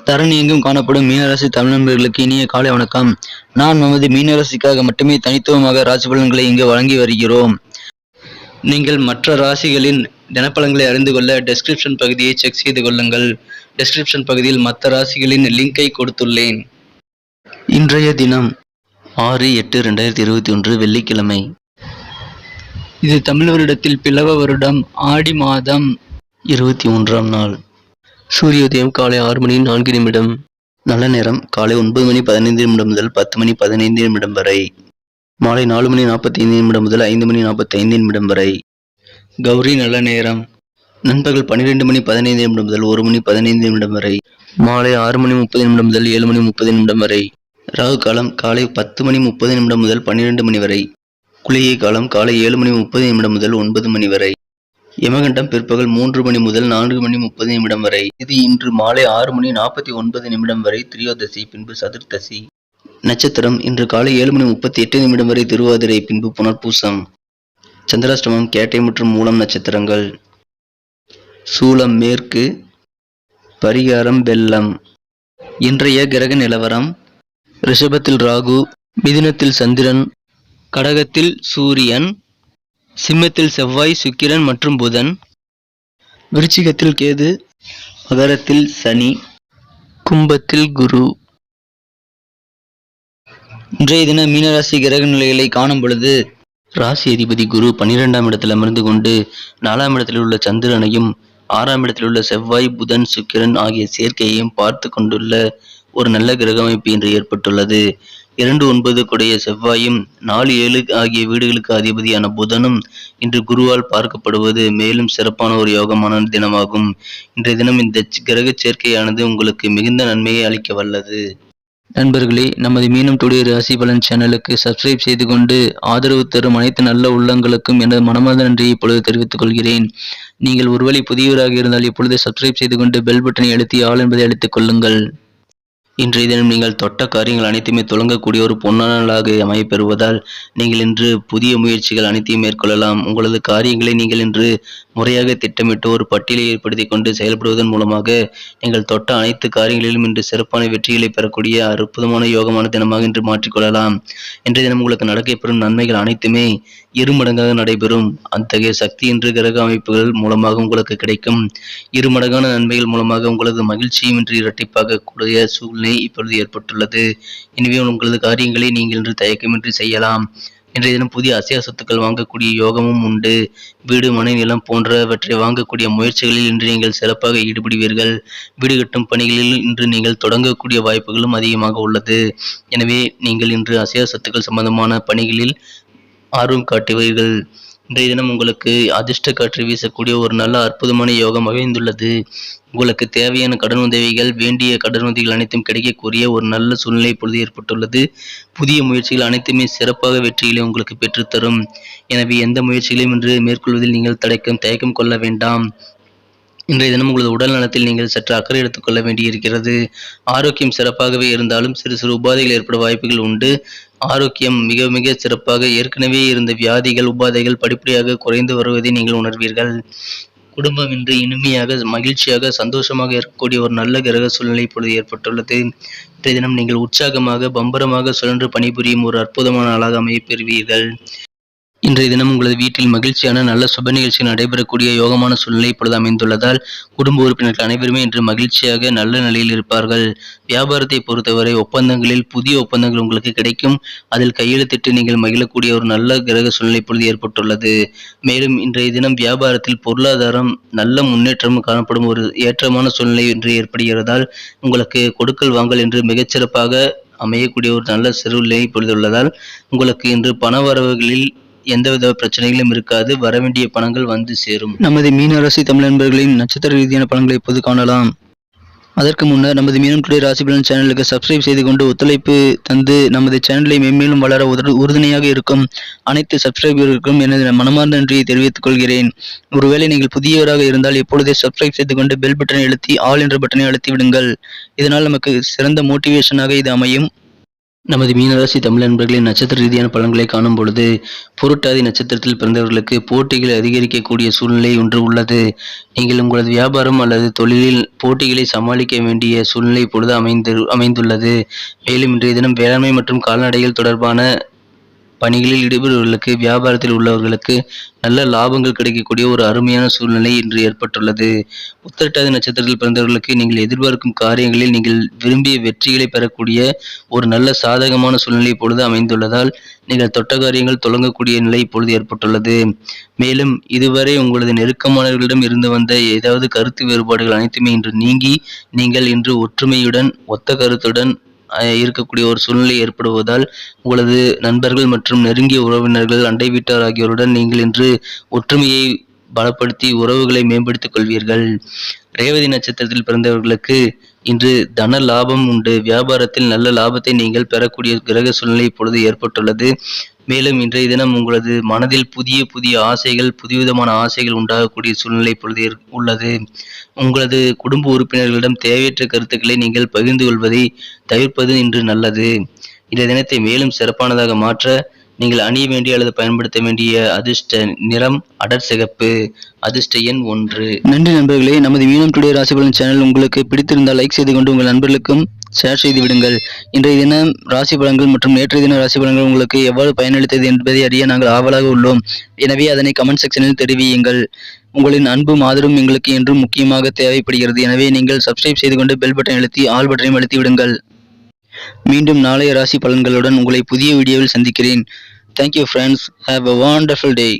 தரணி எங்கும் காணப்படும் மீனராசி தமிழ் நண்பர்களுக்கு இனிய காலை வணக்கம். நான் நமது மீனராசிக்காக மட்டுமே தனித்துவமாக ராசி பலன்களை இங்கு வழங்கி வருகிறோம். நீங்கள் மற்ற ராசிகளின் தினப்பலன்களை அறிந்து கொள்ள டெஸ்கிரிப்ஷன் பகுதியை செக் செய்து கொள்ளுங்கள். டெஸ்கிரிப்ஷன் பகுதியில் மற்ற ராசிகளின் லிங்கை கொடுத்துள்ளேன். இன்றைய தினம் 6/8/2021 வெள்ளிக்கிழமை. இது தமிழ் வருடத்தில் பிளவ வருடம் ஆடி மாதம் 23ஆம் நாள். சூரியோதயம் காலை 6:04 நல்ல நேரம் காலை 9:15 முதல் 10:15 வரை. மாலை 4:45 முதல் 5:45 வரை. கௌரி நல்ல நேரம் நண்பகல் 12:15 முதல் 1:15 வரை. மாலை 6:30 முதல் 7:30 வரை. ராகு காலம் காலை 10:30 முதல் 12 வரை. குளிகை காலம் காலை 7:30 முதல் 9 வரை. யமகண்டம் பிற்பகல் 3 முதல் 4:30 வரை. இது இன்று மாலை 6:49 வரை திரியோதசி, பின்பு சதுர்த்தசி. நட்சத்திரம் இன்று காலை 7:38 வரை திருவாதிரை, பின்பு புனர்பூசம். சந்திராஷ்டமம் கேட்டை மற்றும் மூலம் நட்சத்திரங்கள். சூலம் மேற்கு. பரிகாரம் வெள்ளம். இன்றைய கிரக நிலவரம்: ரிஷபத்தில் ராகு, மிதுனத்தில் சந்திரன், கடகத்தில் சூரியன், சிம்மத்தில் செவ்வாய், சுக்கிரன் மற்றும் புதன், விருச்சிகத்தில் கேது, மகரத்தில் சனி, கும்பத்தில் குரு. இன்றைய தின மீனராசி கிரக நிலைகளை காணும் பொழுது, ராசி அதிபதி குரு 12ஆம் இடத்தில் அமர்ந்து கொண்டு 4ஆம் இடத்தில் உள்ள சந்திரனையும் 6ஆம் இடத்தில் உள்ள செவ்வாய், புதன், சுக்கிரன் ஆகிய சேர்க்கையையும் பார்த்து கொண்டுள்ள ஒரு நல்ல கிரக அமைப்பு இன்று ஏற்பட்டுள்ளது. 2-9 கொடைய செவ்வாயும் 4-7 ஆகிய வீடுகளுக்கு அதிபதியான புதனும் இன்று குருவால் பார்க்கப்படுவது மேலும் சிறப்பான ஒரு யோகமான தினமாகும். இன்றைய தினம் இந்த கிரக சேர்க்கையானது உங்களுக்கு மிகுந்த நன்மையை அளிக்க வல்லது. நண்பர்களே, நமது மீனம் டுடே ராசி பலன் சேனலுக்கு சப்ஸ்கிரைப் செய்து கொண்டு ஆதரவு தரும் அனைத்து நல்ல உள்ளங்களுக்கும் எனது மனமார்ந்த நன்றியை இப்பொழுது தெரிவித்துக் கொள்கிறேன். நீங்கள் ஒருவேளை புதியவராக இருந்தால் இப்பொழுது சப்ஸ்கிரைப் செய்து கொண்டு பெல் பட்டனை அழுத்தி ஆல் என்பதை அழுத்திக் கொள்ளுங்கள். இன்றைய தினம் நீங்கள் தொட்ட காரியங்கள் அனைத்துமே தொடங்கக்கூடிய ஒரு பொன்னான நாளாக அமையப்பெறுவதால் நீங்கள் இன்று புதிய முயற்சிகள் அனைத்தையும் மேற்கொள்ளலாம். உங்களது காரியங்களை நீங்கள் இன்று முறையாக திட்டமிட்டு ஒரு பட்டியலை ஏற்படுத்தி கொண்டு செயல்படுவதன் மூலமாக நீங்கள் தொட்ட அனைத்து காரியங்களிலும் இன்று சிறப்பான வெற்றிகளை பெறக்கூடிய அற்புதமான யோகமான தினமாக இன்று மாற்றிக்கொள்ளலாம். இன்றைய தினம் உங்களுக்கு நடக்கப்பெறும் நன்மைகள் அனைத்துமே இருமடங்காக நடைபெறும். அத்தகைய சக்தி இன்று கிரக அமைப்புகள் மூலமாக உங்களுக்கு கிடைக்கும். இருமடங்கான நன்மைகள் மூலமாக உங்களது மகிழ்ச்சியும் இன்று இரட்டிப்பாக கூடிய சூழ்நிலை இப்பொழுது ஏற்பட்டுள்ளது. எனவே உங்களது காரியங்களை நீங்கள் இன்று தயக்கமின்றி செய்யலாம். இன்றைய தினம் புதிய அசையா சொத்துக்கள் வாங்கக்கூடிய யோகமும் உண்டு. வீடு, மனை, நிலம் போன்றவற்றை வாங்கக்கூடிய முயற்சிகளில் இன்று நீங்கள் சிறப்பாக ஈடுபடுவீர்கள். வீடு கட்டும் பணிகளில் இன்று நீங்கள் தொடங்கக்கூடிய வாய்ப்புகளும் அதிகமாக உள்ளது. எனவே நீங்கள் இன்று அசையா சொத்துக்கள் சம்பந்தமான பணிகளில் ஆர்வம் காட்டுவீர்கள். இன்றைய தினம் உங்களுக்கு அதிர்ஷ்ட காற்று வீசக்கூடிய ஒரு நல்ல அற்புதமான யோகம் அமைந்துள்ளது. உங்களுக்கு தேவையான கடன் உதவிகள், வேண்டிய கடன் உதவிகள் அனைத்தும் கிடைக்கக்கூடிய ஒரு நல்ல சூழ்நிலை இப்பொழுது ஏற்பட்டுள்ளது. புதிய முயற்சிகள் அனைத்துமே சிறப்பாக வெற்றிகளை உங்களுக்கு பெற்றுத்தரும். எனவே எந்த முயற்சிகளையும் இன்று மேற்கொள்வதில் நீங்கள் தயக்கம் கொள்ள வேண்டாம். இன்றைய தினம் உங்களது உடல் நலத்தில் நீங்கள் சற்று அக்கறை எடுத்துக் கொள்ள வேண்டியிருக்கிறது. ஆரோக்கியம் சிறப்பாகவே இருந்தாலும் சிறு சிறு உபாதைகள் ஏற்பட வாய்ப்புகள் உண்டு. ஆரோக்கியம் மிக மிக சிறப்பாக ஏற்கனவே இருந்த வியாதிகள், உபாதைகள் படிப்படியாக குறைந்து வருவதை நீங்கள் உணர்வீர்கள். குடும்பம் இன்று இனிமையாக, மகிழ்ச்சியாக, சந்தோஷமாக இருக்கக்கூடிய ஒரு நல்ல கிரக சூழ்நிலை இப்பொழுது ஏற்பட்டுள்ளது. இன்றைய தினம் நீங்கள் உற்சாகமாக, பம்பரமாக சுழன்று பணிபுரியும் ஒரு அற்புதமான நாளாக அமையப் பெறுவீர்கள். இன்றைய தினம் உங்களது வீட்டில் மகிழ்ச்சியான நல்ல சுப நிகழ்ச்சி நடைபெறக்கூடிய யோகமான சூழ்நிலை இப்பொழுது அமைந்துள்ளதால் குடும்ப உறுப்பினர்கள் அனைவருமே இன்று மகிழ்ச்சியாக நல்ல நிலையில் இருப்பார்கள். வியாபாரத்தை பொறுத்தவரை ஒப்பந்தங்களில் புதிய ஒப்பந்தங்கள் உங்களுக்கு கிடைக்கும். அதில் கையெழுத்திட்டு நீங்கள் மகிழக்கூடிய ஒரு நல்ல கிரக சூழ்நிலை இப்பொழுது ஏற்பட்டுள்ளது. மேலும் இன்றைய தினம் வியாபாரத்தில் பொருளாதாரம் நல்ல முன்னேற்றம் காணப்படும் ஒரு ஏற்றமான சூழ்நிலை இன்று ஏற்படுகிறதால் உங்களுக்கு கொடுக்கல் வாங்கல் என்று மிகச்சிறப்பாக அமையக்கூடிய ஒரு நல்ல சூழ்நிலை இப்பொழுது உள்ளதால் உங்களுக்கு இன்று பண வரவுகளில் எந்தவித பிரச்சனைகளும் இருக்காது. வரவேண்டிய பணங்கள் வந்து சேரும். நமது மீனராசி தமிழ் நண்பர்களின் நட்சத்திர ரீதியான பலன்களை இப்போது காணலாம். அதற்கு முன்னர் நமது மீனம் டுடே ராசி பலன் சேனலுக்கு சப்ஸ்கிரைப் செய்து கொண்டு ஒத்துழைப்பு தந்து நமது சேனலை மென்மேலும் வளர உறுதுணையாக இருக்கும் அனைத்து சப்ஸ்கிரைபர்களுக்கும் எனது மனமார்ந்த நன்றியை தெரிவித்துக் கொள்கிறேன். ஒருவேளை நீங்கள் புதியவராக இருந்தால் எப்பொழுதே சப்ஸ்கிரைப் செய்து கொண்டு பெல் பட்டனை அழுத்தி ஆல் என்ற பட்டனை அழுத்தி விடுங்கள். இதனால் நமக்கு சிறந்த மோட்டிவேஷனாக இது அமையும். நமது மீனராசி தமிழ் நண்பர்களின் நட்சத்திர ரீதியான பலன்களை காணும் பொழுது, புரட்டாதி நட்சத்திரத்தில் பிறந்தவர்களுக்கு போட்டிகள் அதிகரிக்கக்கூடிய சூழ்நிலை ஒன்று உள்ளது. நீங்கள் உங்களது வியாபாரம் அல்லது தொழிலில் போட்டிகளை சமாளிக்க வேண்டிய சூழ்நிலை இப்பொழுது அமைந்துள்ளது. மேலும் இன்றைய தினம் வேளாண்மை மற்றும் கால்நடைகள் தொடர்பான பணிகளில் ஈடுபடுபவர்களுக்கு, வியாபாரத்தில் உள்ளவர்களுக்கு நல்ல லாபங்கள் கிடைக்கக்கூடிய ஒரு அருமையான சூழ்நிலை இன்று ஏற்பட்டுள்ளது. உத்திரட்டாதி நட்சத்திரத்தில் பிறந்தவர்களுக்கு நீங்கள் எதிர்பார்க்கும் காரியங்களில் நீங்கள் விரும்பிய வெற்றிகளை பெறக்கூடிய ஒரு நல்ல சாதகமான சூழ்நிலை இப்பொழுது அமைந்துள்ளதால், நீங்கள் தொட்ட காரியங்கள் தொடங்கக்கூடிய நிலை இப்பொழுது ஏற்பட்டுள்ளது. மேலும் இதுவரை உங்களது நெருக்கமானவர்களிடம் இருந்து வந்த ஏதாவது கருத்து வேறுபாடுகள் அனைத்துமே இன்று நீங்கி, நீங்கள் இன்று ஒற்றுமையுடன், ஒத்த கருத்துடன் இருக்கக்கூடிய ஒரு சூழ்நிலை ஏற்படுவதால், உங்களது நண்பர்கள் மற்றும் நெருங்கிய உறவினர்கள், அண்டை வீட்டார் ஆகியோருடன் நீங்கள் இன்று ஒற்றுமையை பலப்படுத்தி உறவுகளை மேம்படுத்திக் கொள்வீர்கள். ரேவதி நட்சத்திரத்தில் பிறந்தவர்களுக்கு இன்று தன லாபம் உண்டு. வியாபாரத்தில் நல்ல லாபத்தை நீங்கள் பெறக்கூடிய கிரக சூழ்நிலை இப்பொழுது ஏற்பட்டுள்ளது. மேலும் இன்றைய தினம் உங்களது மனதில் புதிய புதிய ஆசைகள், புதுவிதமான ஆசைகள் உண்டாகக்கூடிய சூழ்நிலை இப்பொழுது உள்ளது. உங்களது குடும்ப உறுப்பினர்களிடம் தேவையற்ற கருத்துக்களை நீங்கள் பகிர்ந்து கொள்வதை தவிர்ப்பது இன்று நல்லது. இந்த தினத்தை மேலும் சிறப்பானதாக மாற்ற நீங்கள் அணிய வேண்டிய அல்லது பயன்படுத்த வேண்டிய அதிர்ஷ்ட நிறம் அடர் சிகப்பு. அதிர்ஷ்ட எண் 1. நன்றி நண்பர்களே. நமது மீனம் டுடே ராசி பலன் சேனல் உங்களுக்கு பிடித்திருந்தால் லைக் செய்து கொண்டு உங்கள் நண்பர்களுக்கும் ஷேர் செய்து விடுங்கள். இன்றைய தினம் ராசி பலன்கள் மற்றும் நேற்றைய தின ராசி பலன்கள் உங்களுக்கு எவ்வாறு பயனளித்தது என்பதை அறிய நாங்கள் ஆவலாக உள்ளோம். எனவே அதனை கமெண்ட் செக்ஷனில் தெரிவியுங்கள். உங்களின் அன்பும் ஆதரவும் எங்களுக்கு என்றும் முக்கியமாக தேவைப்படுகிறது. எனவே நீங்கள் சப்ஸ்கிரைப் செய்து கொண்டு பெல் பட்டன் அழுத்தி ஆல் பட்டனையும் அழுத்தி விடுங்கள். மீண்டும் நாளைய ராசி பலன்களுடன் உங்களை புதிய வீடியோவில் சந்திக்கிறேன். Thank you friends. Have a wonderful day.